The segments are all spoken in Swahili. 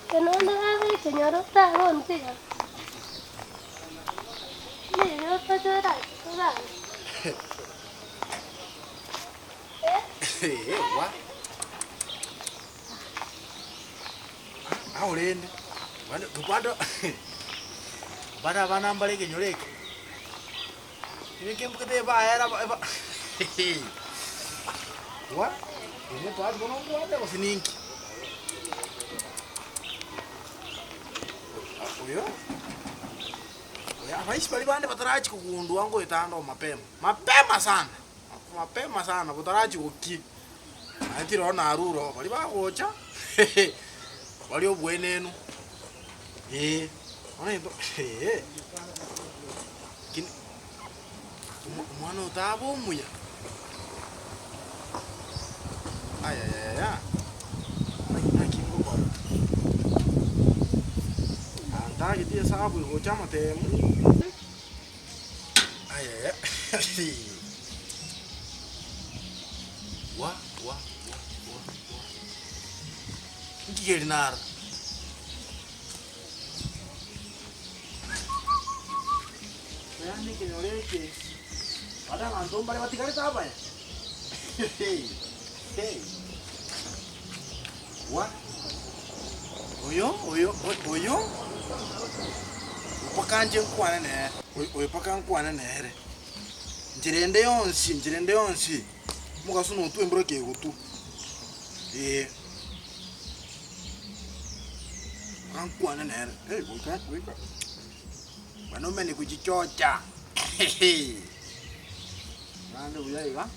Que no ande señor está contigo. Mire, yo estoy llorando. Wa. Aulende. Bana tupando. Bana bana mbaleke nyoleke. Nike mkete ba era ba. Wa. Ini tuat bono ngwate ko sininki. Oyo. Oya maisha bali bande batarachi kugundu wangu itando mapema. Mapema sana. Mapema sana batarachi kuki. Ati rona aruro bali bagocha. Bali obwenenu. Ona ndo. Kin mwana utabo muya. Ay. Aquí un poco. Anda que tiene sapo y gochama te. Ay. Wa. Ngiye nara. Yani que nyoleke. Ada ngandom bale batikare tapa ya? Hey. Wa? Oyo? Upakanje nkwana ne. Oyo paka nkwana ne. Njirende yonsi. Muga sunu tu embro ke gutu. Nkwana ne. Hey, wika. Bano meni kujichocha. Nande uyaiga.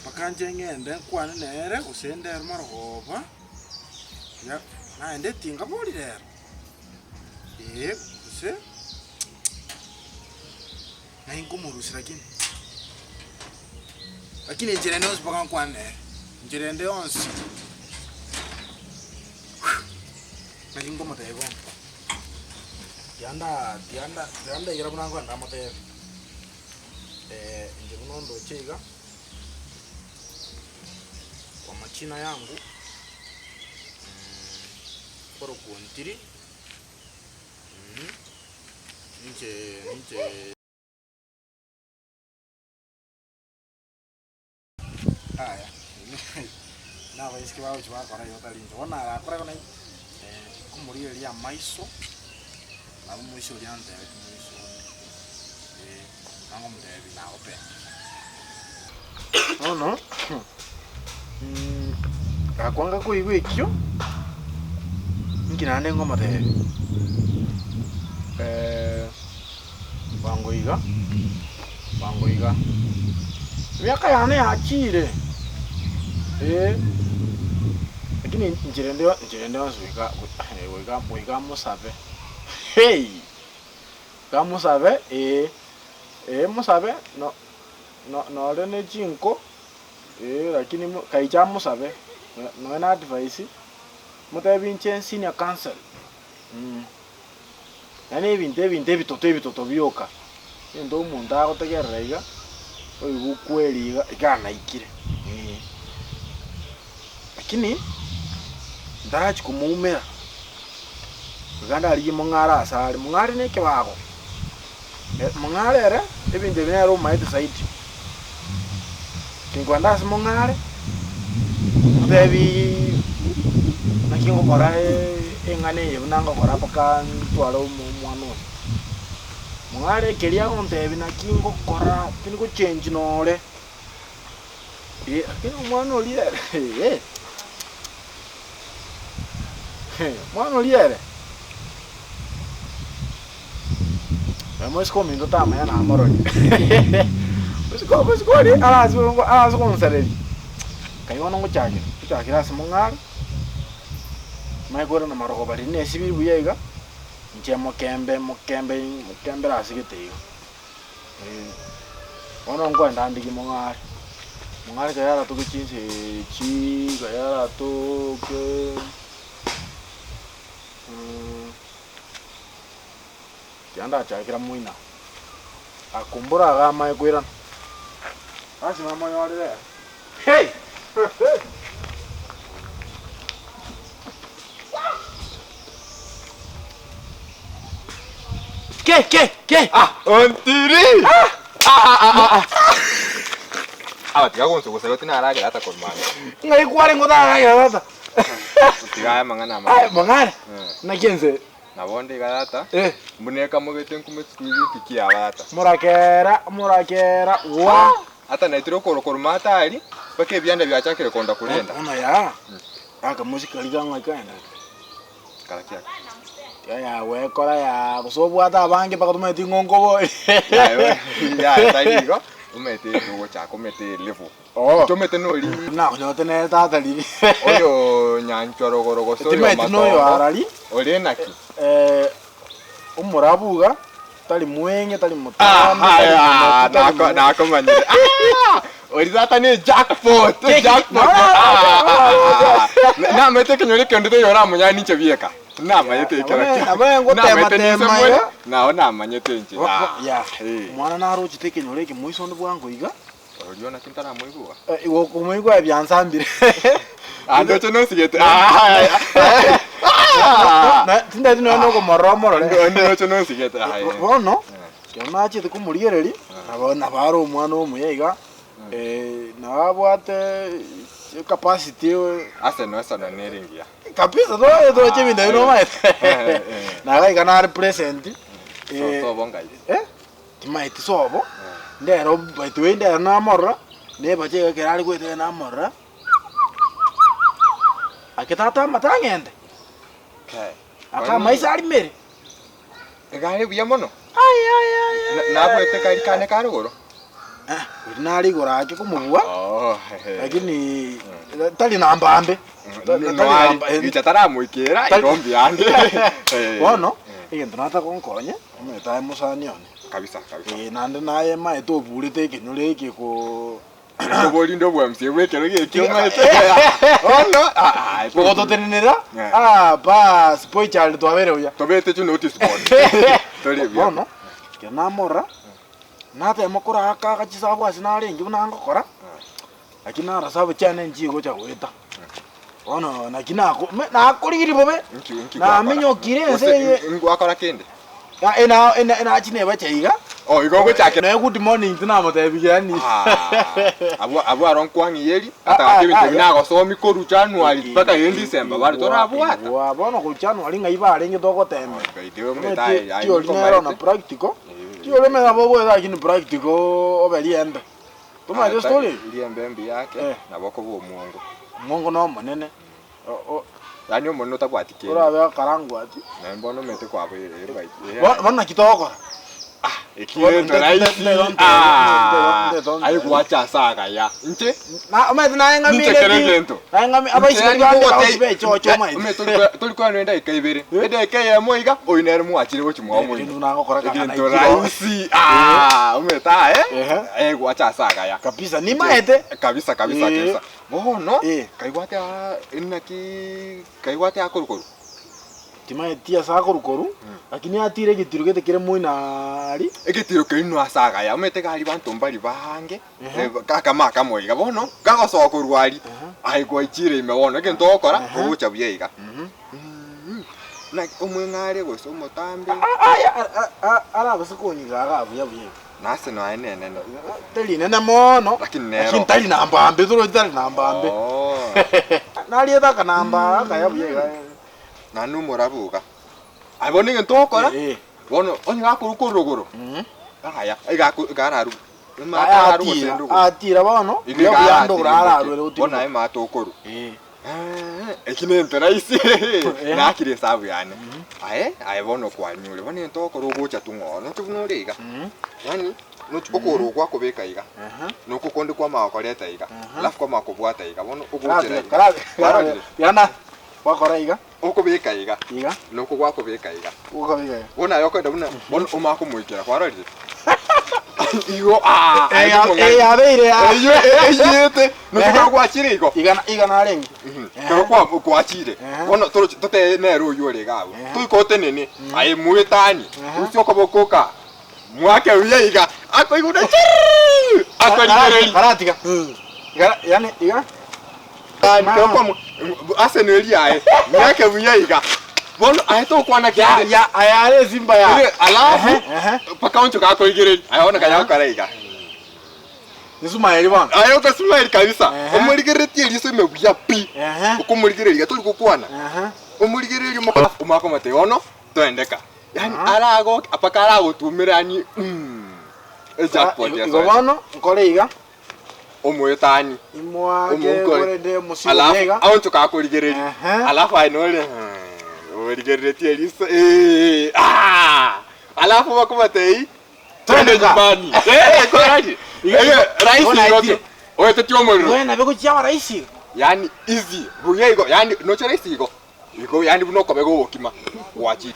Pakanje ngende nkwana nere usende maroba. Ya, naende tinga boli der. Use. Na ingumurusi lakini njirende onsi paka nkwana nere. Njirende onsi. Ngingoma tayego. Tianda ira bunangu anda mate. Nje bunondo chega. Kwa machina yangu. Poro kuntiri. Nje. Haya. Na waisikia wao chwa kwa hiyo talinjo. Ona la kwa kuna kumuri ya maiso. Na mwisho liante mwisho. Nango mdevi na ope. No. Akwanga kuigwe ikyo. Nginane ngoma te. Wangoiga. Miaka yane achire. Lakini njirende wasuika wika musabe. Hey. Kamusabe musabe no rene chinko. Lakini kaicha musabe. No ena advice. Mutabi nchen senior council. Yani binte bitoto byoka. Ndo umuntu agotegerera oyi gukweri igana ikire. Lakini ndarachi kumumera. Uganda ali mungara asali. Mungari ne kibago. Mungare re ebinde binero maite site. Kingwanda as mungare. Devi nakingo kora engane yunanga kora paka twalo mwana. Mungare kelia ontevi nakingo kora tiniko change nole. Akino mwana oliere. Mwana oliere. Vamos comiendo tama na amoroni. Pues kori alas konsareli. Kayo nongo chakira simongar. Mai gora na maroko bali ne sibi buyega. Nje mokembe rasigete yo. Ono ngo ndandi kimongar. Mongar kaya to kichinse chi kaya to ke Tianda chakira muina. Akumbura gama ekuiran. Asi mama yore. Hey. Ke. Ontiri. Tiga konso kosa yote na haraka hata kwa mwana. Ngai kware ngoda ya sasa. Tiga mangana Ai mangana. Na kenze. Na bonde gata. Eh. Muneka mugete nkume sikuizi pikia bata. Murakera. Wa. Hata naitiro korokoro mata ali. Pake byanda byachakire konda kulenda. Ona ya. Aka muzika liganga kaenda. Kalakia. Ya we kora ya kusobwata abange pakatuma tingongo boy. Ya taigo. Umete tugo chako mete level. Oh. Tumete no li. Na nyote ne tata li. Oyo nyanchoro gorogo so yo mato. No yo arali. Ole naki. Umurabuga tali mwenge tali mutano. Nako manyire. Orizata ni jackpot. Na mete kenyole kende yora munyani chebieka. Na mayete kera. Abengo tema yo. Na ona manyete nje. Ya. Mwana na rochi tekenyole ke muiso ndo bwango iga. Oriona kintana muigwa. Iwo kumuigwa ebyansambire. Ando chono sigete. Na tinda tino no moromoro le. Ando chono sigete. Bono. Kyona chite kumuriereri. Abona baro umwana omuyega. Nabwate capacity ase no esa no neringia. Kabisa do chiminde no mai. Naga igana represent. So bonga. Timaiti sobo. Ndero baitwe ndero na morra. Ne bache kerali kwete na morra. Akitata matangende. Okay. Aka maisa ali mere. Egale buya mono. Ai. Na bwete kali kane karugoro. Nali gorake kumubwa. Lakini tali na mbambe. Itatara muikera irombi ande. Bono, igento nata konkonye, umeta musani one. Kabisa. Nande naye mai to bulite kinyule iki ko Boli ndo bwa msie wekero gekyo mai. No. Pokoto tenenera? Ba spoiler to avere uya. Tobete tu notice board. Toli bia. Bono, kena mora. Nata makura aka kachisabu asinarenge unangokora. Akina rasabu chane njigo cha weta. Ono nakinako na kuliri bobe. Na menyo kirense ngwakora kende. Ya ena achine bachaiga. Oh igongo chake. Na good morning tuna motebigani. Abu aronkwangi yeli ata kibintu nago somi koru January paka December bari torabuata. Wa bono ku January ngaiba arengi toko tembe. Ndio metai ai na practical. Kio leme na bobo da kini practical obeliembe. Tuma hiyo story. Liembe mbi yake na boko bo muongo. Muongo no manene. Yani umuntu utakwatike. Urabe karangu ati. Na mbono mete kwa bo ere bai. Bana kitoko. Ekile raisi. Ai kuacha saga ya. Nche? Na umete na ngami. Na ngami abaisi bande chocho mai. Umete tulikuwa nenda ikaibere. Ede ikaye moiga oinere mu achire bo chimwa mo. Ndu nango kora kana. Raisi. Umeta kuacha saga ya. Kabisa ni maete. Kabisa. Bono. Kaiwate akorukoro. Timae tia sakorukoro. Lakini atire gitiro gete kire muinari. Egitiro kino asaga ya umete gali bantu mbali bange. Kaka maka moiga bono. Gago sokorwari. Ai kwa ichire imewona egento okora ubucha buyeiga. Na umwengare go somo tambe. Ara basikonyiga agabuya buye. Nase no enene no. Teli nene mono. Lakini tali namba ambe turo tali namba ambe. Oh. Nali eta namba kaya buye. Nanu morabuga. Abone ngento okora. Bono onye gakurukuru. Aya, igararu. Atira bono. Iyo yando urararu. Bona ai matokoro. Ekine nteraisi. Nakire sabu yani. Aye bono kwa nyule. Bone ngento okoro gocha tungono. Tubunuriga. Yani nokoro kwa kobeka iga. Nokukonde kwa makoreta iga. Alafu kwa makobwata iga. Bono ugochera. Yana. Wakora iga. Okobeka iga. Iga. Noko gwako beka iga. Ukobeka. Bona yoko ndabuna bono umako mwikira kwararije. Iyo abeire ya. Eyete. Noko gwachire igo. Iga narengi. Noko gwachire. Bono tote nero yore gawo. Tuikote nene. Ai muetani. Usyo kobokoka. Mwake uye iga. Ako iguda. Ako nyereri. Karatika. Yani iga. Kwa aseneli ae. Mwake uye iga. bono aheto kwa na ya ya ayale simba ya alafu paka oncho kako igire ayona kaya karaiga nisuma yeli bana ayo kasuma kabisa omurigeretie liso imebuya pi ukumurigereria tuli kukwana omurigereria umako mateono twendeka yani arago apaka arago tumirani jackpot ya so bana nkole iga omwetani imwake kore de musiga alafu oncho kako rigereria alafu ainole omurigeretie liso alafu wakumatei twende nyumbani koraji raisi yote oye tetio mwero wewe na bego chiama raisi yani easy buyego yani no cho raisi iko yani buno ko bego wokima wachi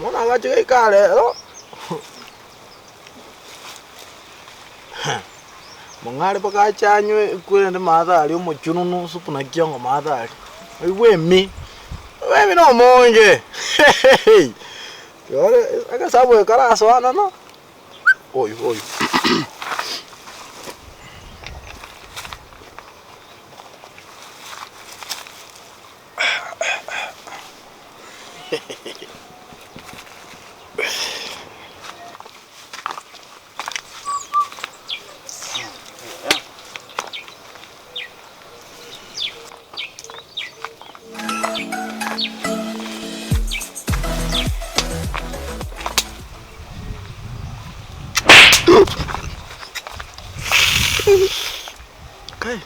mona gaje kale ro mongale paka chanywe kwende mathari omochununu supu na kiongo mathari iwe mi wewe no monje yore aka sabo kara swana no oy Okay.